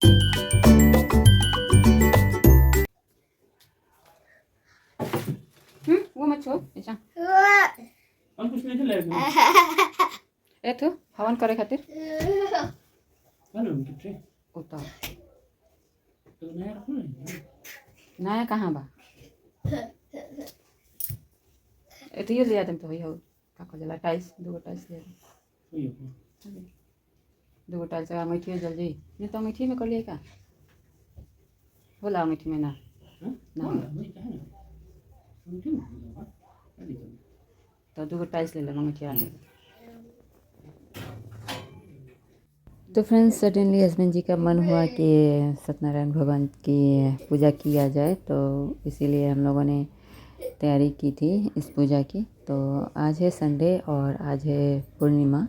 वो मत छो ऐसा ए थो हवन करे खातिर उता नया कहाँ बा एतियो लिया तुम तो हो का खोजला टाइल्स दो टाइल्स लिया दो टाइल्स का मैठी जल्दी नहीं तो मैठी में कर लिए का बोला मैठी में ना तो दो टाइल्स ले लो मैठी आने तो फ्रेंड्स सडनली हस्बैंड जी का मन हुआ कि सत्यनारायण भगवान की पूजा किया जाए, तो इसीलिए हम लोगों ने तैयारी की थी इस पूजा की। तो आज है संडे और आज है पूर्णिमा,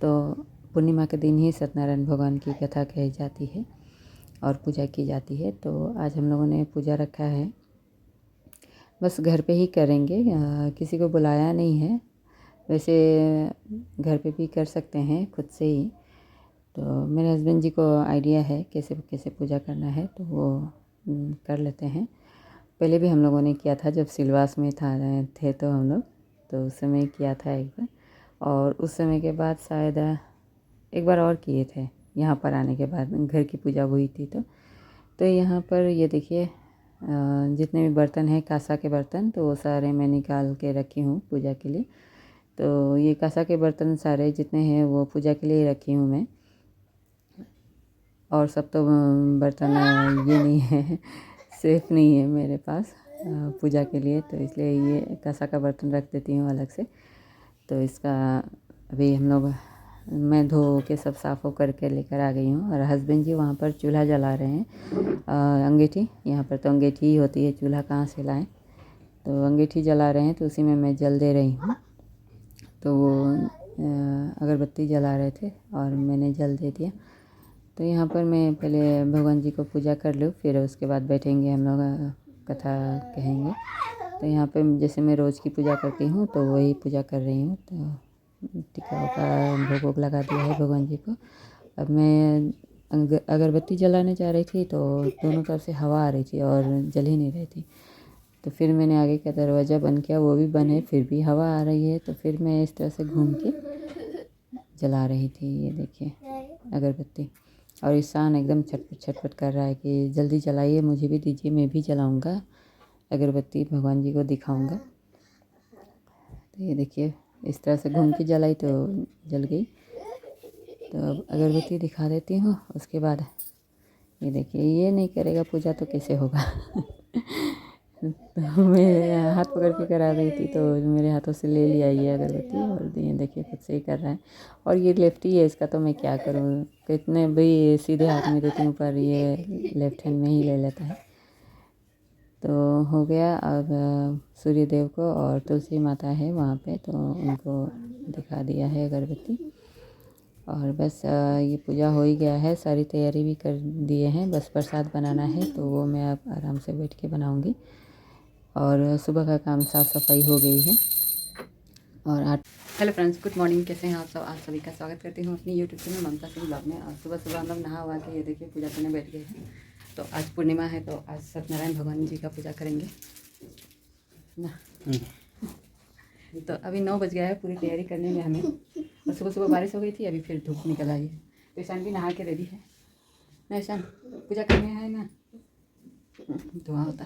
तो पूर्णिमा के दिन ही सत्यनारायण भगवान की कथा कही जाती है और पूजा की जाती है। तो आज हम लोगों ने पूजा रखा है, बस घर पे ही करेंगे, किसी को बुलाया नहीं है। वैसे घर पे भी कर सकते हैं खुद से ही। तो मेरे हस्बैंड जी को आइडिया है कैसे कैसे पूजा करना है, तो वो कर लेते हैं। पहले भी हम लोगों ने किया था जब सिलवास में थे तो हम लोग, तो उस समय किया था एक बार, और उस समय के बाद शायद एक बार और किए थे यहाँ पर आने के बाद, घर की पूजा हुई थी। तो यहाँ पर ये देखिए जितने भी बर्तन हैं कांसा के बर्तन, तो वो सारे मैं निकाल के रखी हूँ पूजा के लिए। तो ये कांसा के बर्तन सारे जितने हैं वो पूजा के लिए रखी हूँ मैं, और सब तो बर्तन ये नहीं है, सेफ नहीं है मेरे पास पूजा के लिए, तो इसलिए ये कांसा का बर्तन रख देती हूँ अलग से। तो इसका अभी हम लोग मैं धो के सब साफ़ करके लेकर आ गई हूँ, और हस्बैंड जी वहाँ पर चूल्हा जला रहे हैं। अंगीठी, यहाँ पर तो अंगीठी ही होती है, चूल्हा कहाँ से लाएं। तो अंगीठी जला रहे हैं, तो उसी में मैं जल दे रही हूँ। तो वो अगरबत्ती जला रहे थे और मैंने जल दे दिया। तो यहाँ पर मैं पहले भगवान जी को पूजा कर लूँ, फिर उसके बाद बैठेंगे हम लोग कथा कहेंगे। तो यहाँ पे जैसे मैं रोज़ की पूजा करती हूँ तो वही पूजा कर रही हूँ। तो टिक्का का भोग लगा दिया है भगवान जी को। अब मैं अगरबत्ती जलाने जा रही थी, तो दोनों तरफ से हवा आ रही थी और जल ही नहीं रही थी। तो फिर मैंने आगे का दरवाज़ा बंद किया, वो भी बंद है, फिर भी हवा आ रही है। तो फिर मैं इस तरह से घूम के जला रही थी, ये देखिए अगरबत्ती। और ईशान एकदम छटपट छटपट कर रहा है कि जल्दी जलाइए, मुझे भी दीजिए, मैं भी जलाऊंगा अगरबत्ती, भगवान जी को दिखाऊंगा। तो ये देखिए इस तरह से घूम के जलाई तो जल गई। तो अब अगरबत्ती दिखा देती हूँ, उसके बाद ये देखिए ये नहीं करेगा पूजा तो कैसे होगा। तो मैं हाथ पकड़ के करा रही थी, तो मेरे हाथों से ले लिया ये अगरबत्ती, और ये देखिए खुद से ही कर रहा है। और ये लेफ्टी है, इसका तो मैं क्या करूँ, कितने भी सीधे हाथ में देती हूँ पर ये लेफ्ट हैंड में ही ले लेता है। तो हो गया। अब सूर्य देव को और तुलसी माता है वहाँ पे, तो उनको दिखा दिया है अगरबत्ती। और बस ये पूजा हो ही गया है, सारी तैयारी भी कर दिए हैं, बस प्रसाद बनाना है, तो वो मैं अब आराम से बैठ के बनाऊँगी। और सुबह का काम साफ़ सफाई हो गई है। और हेलो फ्रेंड्स, गुड मॉर्निंग, कैसे हैं आप सब। आप सभी का स्वागत करती हूँ अपनी यूट्यूब चैनल ममता सिंह ब्लॉग में। और सुबह सुबह हम लोग नहा हुआ के ये देखिए पूजा करने बैठ गए हैं। तो आज पूर्णिमा है, तो आज सत्यनारायण भगवान जी का पूजा करेंगे ना। तो अभी 9 बज गया है, पूरी तैयारी करने में हमें, और सुबह सुबह बारिश हो गई थी, अभी फिर धूप निकल आई है। तो ईशान भी नहा के रेडी है ना, ईशान पूजा करने है ना, धुआं होता।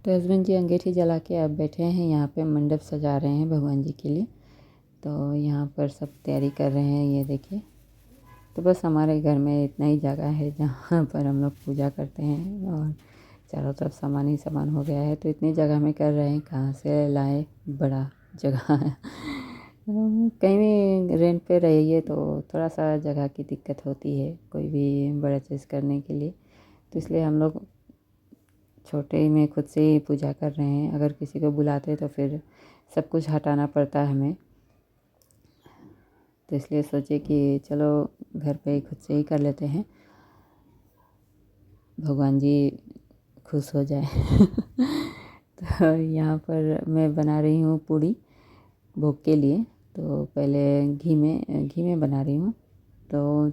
तो हस्बैंड जी अंगीठी जला के अब बैठे हैं, यहाँ पे मंडप सजा रहे हैं भगवान जी के लिए। तो यहाँ पर सब तैयारी कर रहे हैं, ये देखिए। तो बस हमारे घर में इतना ही जगह है जहाँ पर हम लोग पूजा करते हैं, और चारों तरफ सामान ही सामान हो गया है। तो इतनी जगह में कर रहे हैं, कहाँ से लाए, बड़ा जगह है। कहीं भी रेंट पे रहिए तो थोड़ा सा जगह की दिक्कत होती है कोई भी बड़ा चीज़ करने के लिए। तो इसलिए हम लोग छोटे में खुद से ही पूजा कर रहे हैं। अगर किसी को बुलाते तो फिर सब कुछ हटाना पड़ता है हमें, तो इसलिए सोचे कि चलो घर पे ही खुद से ही कर लेते हैं, भगवान जी खुश हो जाए। तो यहाँ पर मैं बना रही हूँ पूड़ी भोग के लिए। तो पहले घी में बना रही हूँ। तो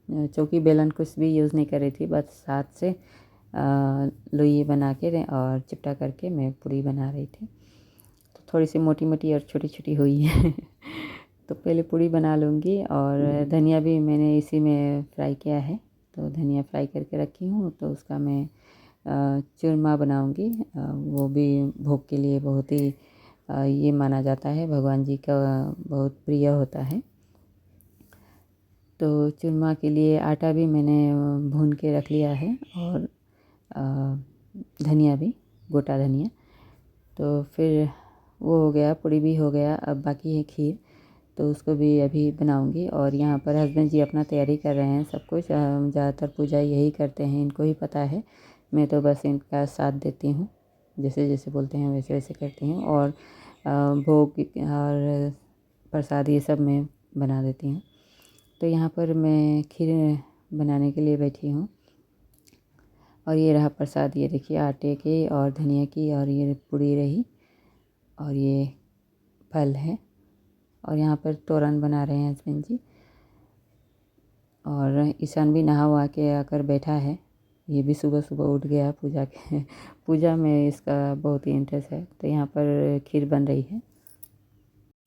चौकी बेलन कुछ भी यूज़ नहीं कर रही थी, बस हाथ से लोई बना के और चिपटा करके मैं पूड़ी बना रही थी। तो थोड़ी सी मोटी मोटी और छोटी छोटी हुई है तो पहले पूड़ी बना लूँगी। और धनिया भी मैंने इसी में फ्राई किया है, तो धनिया फ्राई करके रखी हूँ, तो उसका मैं चूरमा बनाऊँगी। वो भी भोग के लिए बहुत ही ये माना जाता है, भगवान जी का बहुत प्रिय होता है। तो चूरमा के लिए आटा भी मैंने भून के रख लिया है, और धनिया भी, गोटा धनिया। तो फिर वो हो गया, पूड़ी भी हो गया, अब बाकी है खीर, तो उसको भी अभी बनाऊंगी। और यहाँ पर हस्बैंड जी अपना तैयारी कर रहे हैं, सब कुछ ज़्यादातर पूजा यही करते हैं, इनको ही पता है, मैं तो बस इनका साथ देती हूँ, जैसे जैसे बोलते हैं वैसे वैसे करती हूँ। और भोग और प्रसाद ये सब मैं बना देती हूँ। तो यहाँ पर मैं खीर बनाने के लिए बैठी हूँ, और ये रहा प्रसाद, ये देखिए आटे की और धनिया की, और ये पूड़ी रही, और ये फल है। और यहाँ पर तोरन बना रहे हैं हस्बैंड जी। और ईशान भी नहा वहा के आकर बैठा है, ये भी सुबह सुबह उठ गया पूजा के पूजा में इसका बहुत ही इंटरेस्ट है। तो यहाँ पर खीर बन रही है।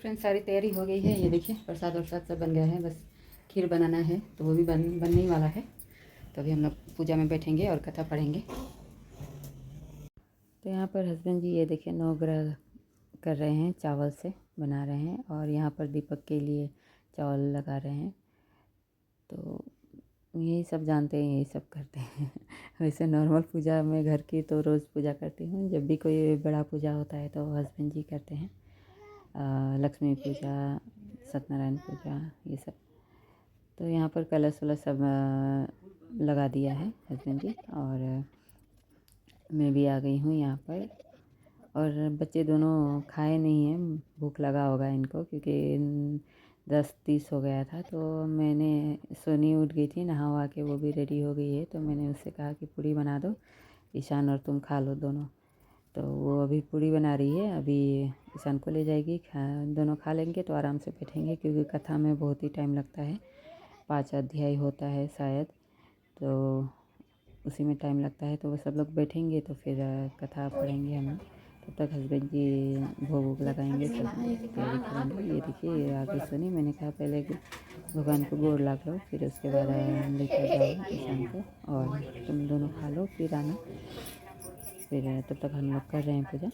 फ्रेंड्स, सारी तैयारी हो गई है, ये देखिए प्रसाद वरसाद सब बन गया है, बस खीर बनाना है, तो वो भी बनने ही वाला है। तो अभी हम लोग पूजा में बैठेंगे और कथा पढ़ेंगे। तो यहाँ पर हस्बैंड जी ये देखिए नवग्रह कर रहे हैं, चावल से बना रहे हैं, और यहाँ पर दीपक के लिए चावल लगा रहे हैं। तो यही सब जानते हैं, यही सब करते हैं वैसे नॉर्मल पूजा में घर की तो रोज़ पूजा करती हूँ, जब भी कोई बड़ा पूजा होता है तो हस्बैंड जी करते हैं, लक्ष्मी पूजा, सत्यनारायण पूजा, ये सब। तो यहाँ पर कलश वलश सब लगा दिया है हस्बैंड जी, और मैं भी आ गई हूँ यहाँ पर। और बच्चे दोनों खाए नहीं हैं, भूख लगा होगा इनको, क्योंकि 10:30 हो गया था। तो मैंने, सोनी उठ गई थी नहा वहा के, वो भी रेडी हो गई है, तो मैंने उससे कहा कि पूड़ी बना दो ईशान, और तुम खा लो दोनों। तो वो अभी पूड़ी बना रही है, अभी ईशान को ले जाएगी, दोनों खा लेंगे तो आराम से बैठेंगे, क्योंकि कथा में बहुत ही टाइम लगता है, 5 अध्याय होता है शायद, तो उसी में टाइम लगता है। तो वो सब लोग बैठेंगे तो फिर कथा पढ़ेंगे हम लोग। तब तक हस्बैंड जी भोग वोग लगाएंगे, सब तैयारी करेंगे। ये देखिए आगे सुनी, मैंने कहा पहले कि भगवान को गोड़ लग लो, फिर उसके बाद लेकर जाओ ईशान को, और तुम दोनों खा लो फिर आना। फिर तब तक हम लोग कर रहे हैं पूजा।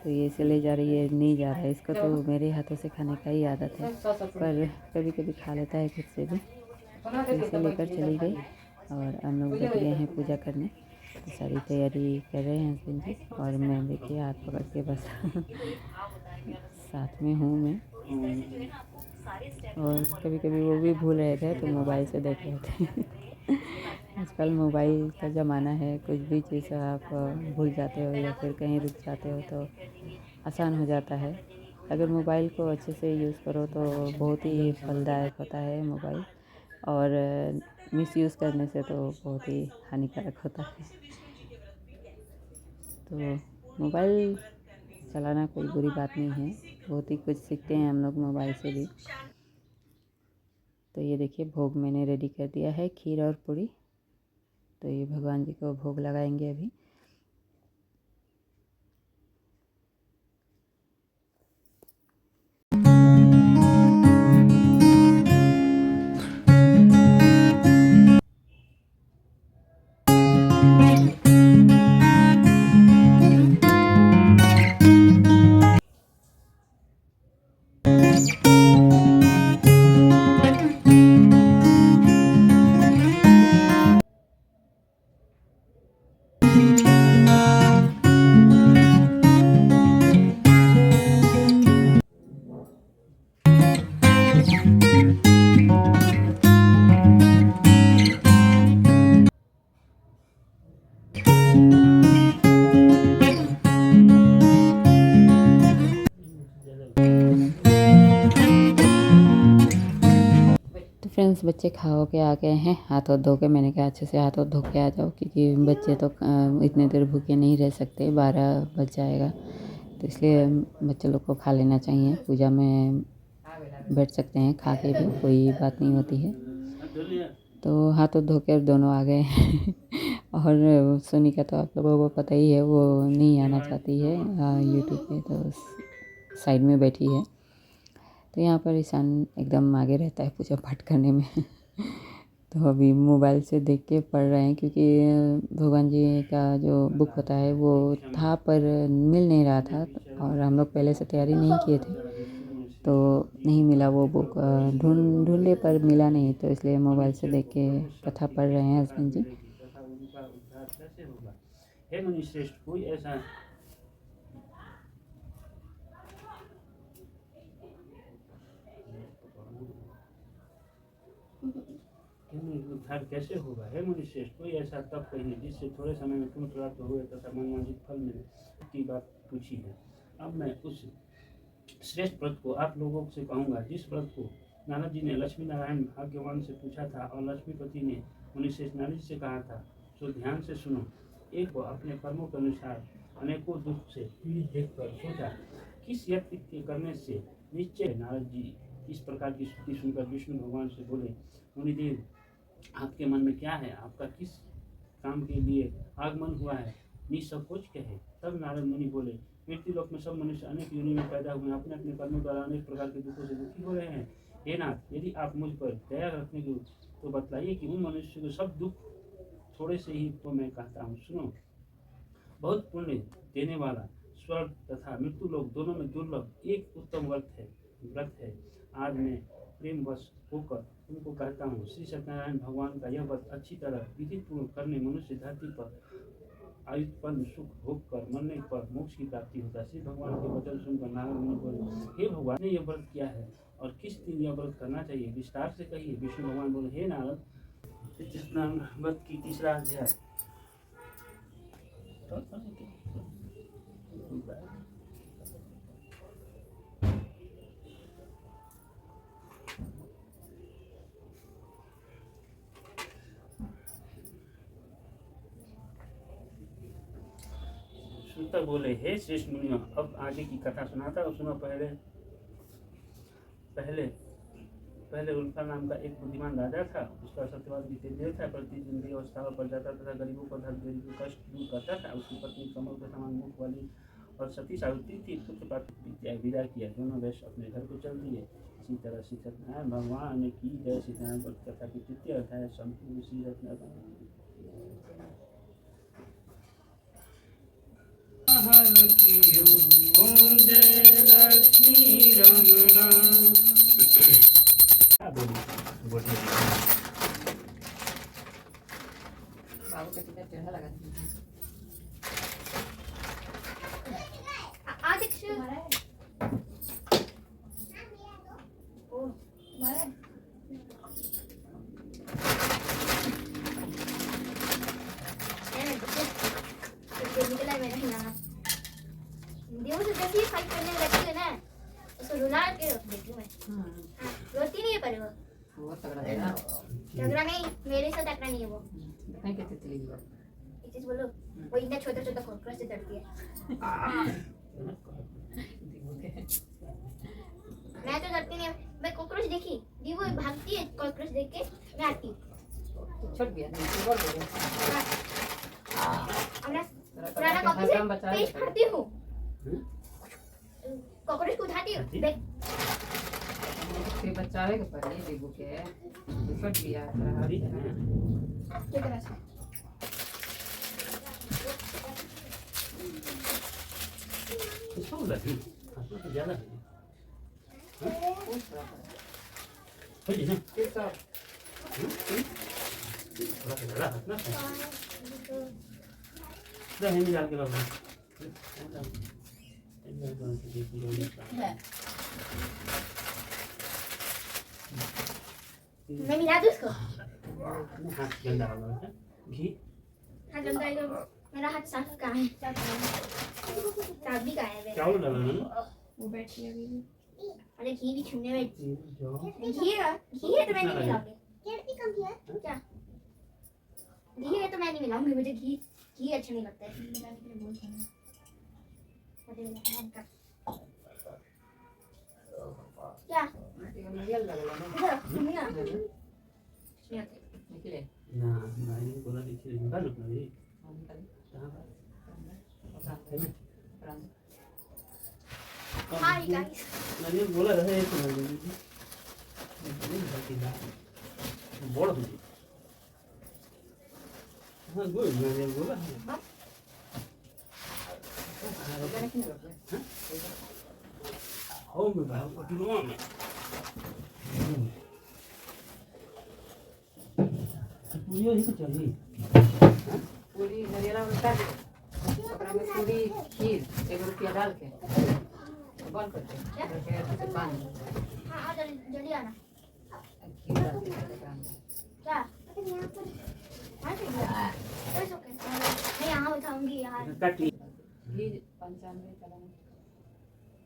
तो ये इसे ले जा रही है, नहीं जा रहा है, इसको तो मेरे हाथों से खाने का ही आदत है, पर कभी कभी खा लेता है खुद से भी। तो इसे लेकर चली गई, और हम लोग बैठ गए हैं पूजा करने। तो सारी तैयारी कर रहे हैं हस्बैंड जी, और मैं देखिए हाथ पकड़ के बस साथ में हूँ मैं। और कभी कभी वो भी भूल रहे थे तो मोबाइल से देख रहे थे आजकल मोबाइल का ज़माना है, कुछ भी चीज़ आप भूल जाते हो या फिर कहीं रुक जाते हो तो आसान हो जाता है। अगर मोबाइल को अच्छे से यूज़ करो तो बहुत ही फलदायक होता है मोबाइल, और मिसयूज़ करने से तो बहुत ही हानिकारक होता है। तो मोबाइल चलाना कोई बुरी बात नहीं है, बहुत ही कुछ सीखते हैं हम लोग मोबाइल से भी। तो ये देखिए भोग मैंने रेडी कर दिया है, खीर और पूड़ी। तो ये भगवान जी को भोग लगाएंगे अभी। तो फ्रेंड्स, बच्चे खाओ के आ गए हैं, हाथ और धो के। मैंने कहा अच्छे से हाथ और धो के आ जाओ, क्योंकि बच्चे तो इतने देर भूखे नहीं रह सकते, 12 बज जाएगा। तो इसलिए बच्चे लोग को खा लेना चाहिए, पूजा में बैठ सकते हैं खा के भी, कोई बात नहीं होती है। तो हाथ धो कर दोनों आ गए और सोनी का तो आप लोगों को पता ही है, वो नहीं आना चाहती है यूट्यूब पे, तो साइड में बैठी है। तो यहाँ पर ईशान एकदम आगे रहता है पूजा पाठ करने में तो अभी मोबाइल से देख के पढ़ रहे हैं, क्योंकि भगवान जी का जो बुक होता है वो था पर मिल नहीं रहा था, और हम लोग पहले से तैयारी नहीं किए थे, तो नहीं मिला वो बुक। ढूंढे पर मिला नहीं, तो इसलिए मोबाइल से देख के कथा पढ़ रहे हैं हस्बैंड जी। हे मुनिश्रेष्ठ, कोई ऐसा उद्धार कैसे होगा? हे मुनिश्रेष्ठ, कोई ऐसा तप कहिए जिससे थोड़े समय में तुम प्राप्त हुए तथा मनवांछित फल मिले की बात पूछी है। अब मैं उस श्रेष्ठ व्रत को आप लोगों से कहूँगा, जिस व्रत को नारद जी ने लक्ष्मी नारायण भाग्यवान से पूछा था और लक्ष्मीपति ने मुनिश्रेष्ठ नारद जी से कहा था। सो ध्यान से सुनो। एक को अपने कर्मों के अनुसार अनेकों दुख से पीड़ित देखकर सोचा, किस यत्न के करने से निश्चय। नारद जी इस प्रकार की स्तुति सुनकर विष्णु भगवान से बोले, मुनिदेव, आपके मन में क्या है? आपका किस काम के लिए आगमन हुआ है? निसंकोच कहे। तब नारद मुनि बोले, मृत्यु लोक में सब मनुष्य अनेक योनि में पैदा हुए, अपने अपने कर्मों द्वारा अनेक प्रकार के दुखों से दुखी हो रहे हैं। हे नाथ, यदि आप मुझ पर दया रखने को तो बतलाइए कि उन मनुष्यों को सब दुख थोड़े से ही तो मैं कहता हूँ। सुनो, बहुत पुण्य देने वाला स्वर्ग तथा मृत्यु लोक दोनों में दुर्लभ एक उत्तम व्रत है। आज मैं प्रेम वश होकर तुमको कहता हूँ। श्री सत्यनारायण भगवान का यह व्रत अच्छी तरह विधि पूर्ण करने मनुष्य धरती पर आयुष्मान सुख भोग कर मरने पर मोक्ष की प्राप्ति होता है। श्री भगवान के वचन सुनकर नारद मुनि बोले, हे भगवान ने यह व्रत किया है और किस दिन यह व्रत करना चाहिए, विस्तार से कहिए। विष्णु भगवान बोले, हे नारद, व्रत की तीसरा अध्याय सुनकर बोले, हे श्रेष्ठ मुनियों, अब आगे की कथा सुनाता हूँ, सुनो। पहले उल्फा नाम का एक बुद्धिमान राजा था। उसका सत्यवाद जितेंद्रिय था, प्रतिदिन भी अवस्था पर जाता तथा गरीबों को कष्ट दूर करता था। उसकी पत्नी कमल के समान मुख वाली और सती सावित्री थी। पुत्र प्राप्त विदा किया, दोनों वैश्य अपने घर को चल दिए। इसी तरह श्री सत्यनारायण भगवान की जय। सत्यनारायण व्रत कथा की तृतीय अध्याय संपूर्ण श्री सत्यनारायण। ओम जय लक्ष्मी रमणा। फाइट करने लगती है ना, उसको रुला के रख देती हूँ मैं। रोती नहीं है पर वो झगड़ा नहीं, मेरे साथ टकरा नहीं है वो। चीज बोलो, वो इतना छोटा छोटा कॉकरोच से डरती है। मैं तो डरती नहीं, मैं कॉकरोच देखी दी वो भागती है, कॉकरोच देख के मैं आती हूँ। छोड़ दिया नहीं बोल रहे पुराना कॉपी से पेज फाड़ती हूँ, कॉकरोच को उठाती हूँ। देख फिर बचावे के पर ये देखो के छोड़ दिया क्या तरह से इसको लगी आपको तो ज्यादा है ना फिर सब थोड़ा ना दही डाल के रखो। मैं मिला दूँ उसको। हाथ गंदा हो गया है घी। हाथ गंदा है तो मेरा हाथ साफ कहाँ है? साफ भी कहाँ है? चावल डालना ना वो बैठी है अभी। अरे घी भी छुने में घी है तो मैं नहीं मिलाऊंगी। क्या घी है तो मैं नहीं मिलाऊंगी, मुझे घी अच्छा नहीं लगता है। क्या इधर सुनिए ना नहीं आते ना ना ये बोला देखिए निकाल लो ना ये कहाँ हाय गाइस मैंने बोला रहे एक बोल दीजिए हाँ गुड मैंने बोला हो मैं बाहर को टूलूंगा मैं पूरी ही तो चाहिए पूरी नरियला में काट दो, ओकरा में पूरी खीर 1 रुपया डाल के बंद करते हैं, फिर ऐसे पानी हाँ आ जल्दी आना खीर डाल के ओकरा में। क्या हाँ ठीक है इट्स ओके मैं यहाँ बैठाऊंगी यार काट ली घी 95 का दाना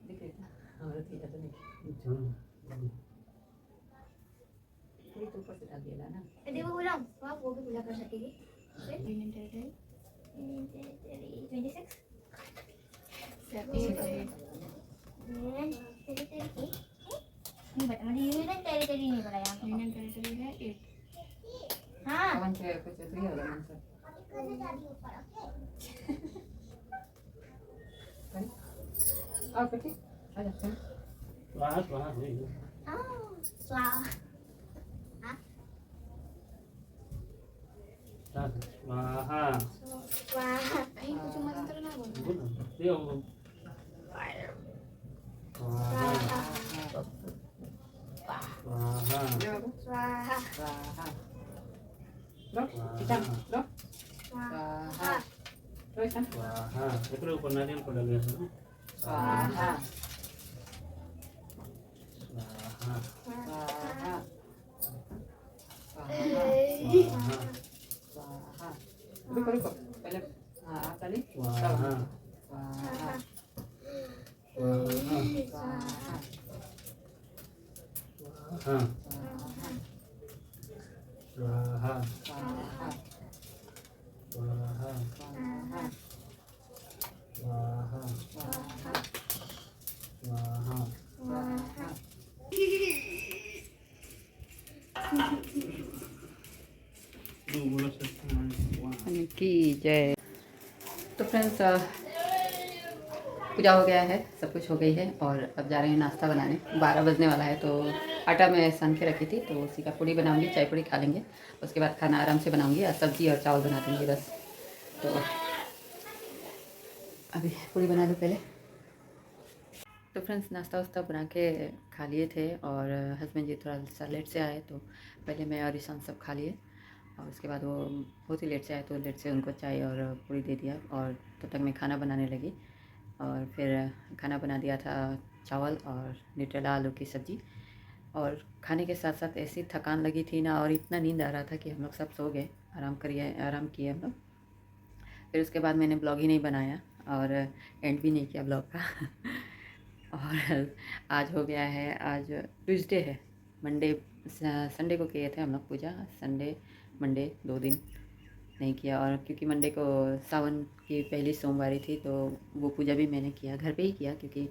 दिख रहा है हमारा ठीक है तो नहीं पूरी तो ऊपर से डाल दिया ना देखो बोला तो आप वो भी पूजा कर सकेंगे फिर यूनियन टेरिटरी 26 यूनियन टेरिटरी नहीं बता मुझे यूनियन टेरिटरी नहीं पता यहाँ यूनियन टेरिटरी है 8 हाँ कौन से कुछ तो ये वाला आंसर आओ बेटी आ जा चल वहाँ हुई स्वाहा स्वाहा स्वाहा कहीं कुछ मंत्र ना बोलो बोलो देव स्वाहा स्वाहा स्वाहा स्वाहा लो चिकन लो स्वाहा लो चिकन स्वाहा एकरे ऊपर नारियल को डाल दिया सर स्वाहा स्वाहा स्वाहा स्वाहा स्वाहा रुको पहले हाँ आप डाली स्वाहा स्वाहा स्वाहा स्वाहा स्वाहा स्वाहा स्वाहा स्वाहा स्वाहा स्वाहा स्वाहा स्वाहा स्वाहा दो बोला सर की जय। तो फ्रेंड्स पूजा हो गया है, सब कुछ हो गई है और अब जा रहे हैं नाश्ता बनाने। 12 बजने वाला है तो आटा मैं सान के रखी थी तो उसी का पूड़ी बनाऊंगी, चाय पूड़ी खा लेंगे। उसके बाद खाना आराम से बनाऊंगी और सब्जी और चावल बना दूंगी बस। तो अभी पूड़ी बना दूँ पहले। तो फ्रेंड्स नाश्ता वास्ता बना के खा लिए थे और हस्बैंड जी थोड़ा सा लेट से आए तो पहले मैं और ईशान सब खा लिए और उसके बाद वो बहुत ही लेट से आए तो लेट से उनको चाय और पूड़ी दे दिया और तब तक मैं खाना बनाने लगी। और फिर खाना बना दिया था चावल और न्यूट्रेला आलू की सब्ज़ी। और खाने के साथ साथ ऐसी थकान लगी थी ना और इतना नींद आ रहा था कि हम लोग सब सो गए, आराम किए हम लोग। फिर उसके बाद मैंने ब्लॉग ही नहीं बनाया और एंड भी नहीं किया ब्लॉग का और आज हो गया है, आज ट्यूसडे है, संडे को किए थे हम लोग पूजा। संडे मंडे 2 दिन नहीं किया और क्योंकि मंडे को सावन की पहली सोमवारी थी तो वो पूजा भी मैंने किया, घर पे ही किया क्योंकि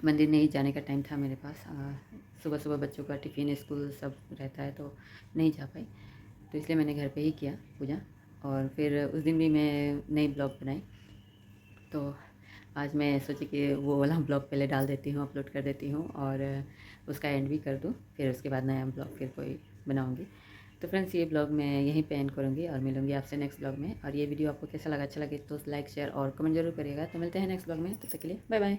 मंदिर नहीं जाने का टाइम था मेरे पास। सुबह सुबह बच्चों का टिफ़िन स्कूल सब रहता है तो नहीं जा पाई, तो इसलिए मैंने घर पे ही किया पूजा। और फिर उस दिन भी मैं नई ब्लॉग बनाई तो आज मैं सोची कि वो वाला ब्लॉग पहले डाल देती हूँ, अपलोड कर देती हूँ और उसका एंड भी कर दूँ, फिर उसके बाद नया ब्लॉग फिर कोई बनाऊँगी। तो फ्रेंड्स ये ब्लॉग मैं यहीं पे एंड करूँगी और मिलूँगी आपसे नेक्स्ट ब्लॉग में। और ये वीडियो आपको कैसा लगा, अच्छा लगे तो लाइक शेयर और कमेंट जरूर करिएगा। तो मिलते हैं नेक्स्ट ब्लॉग में, तब तक के लिए बाय बाय।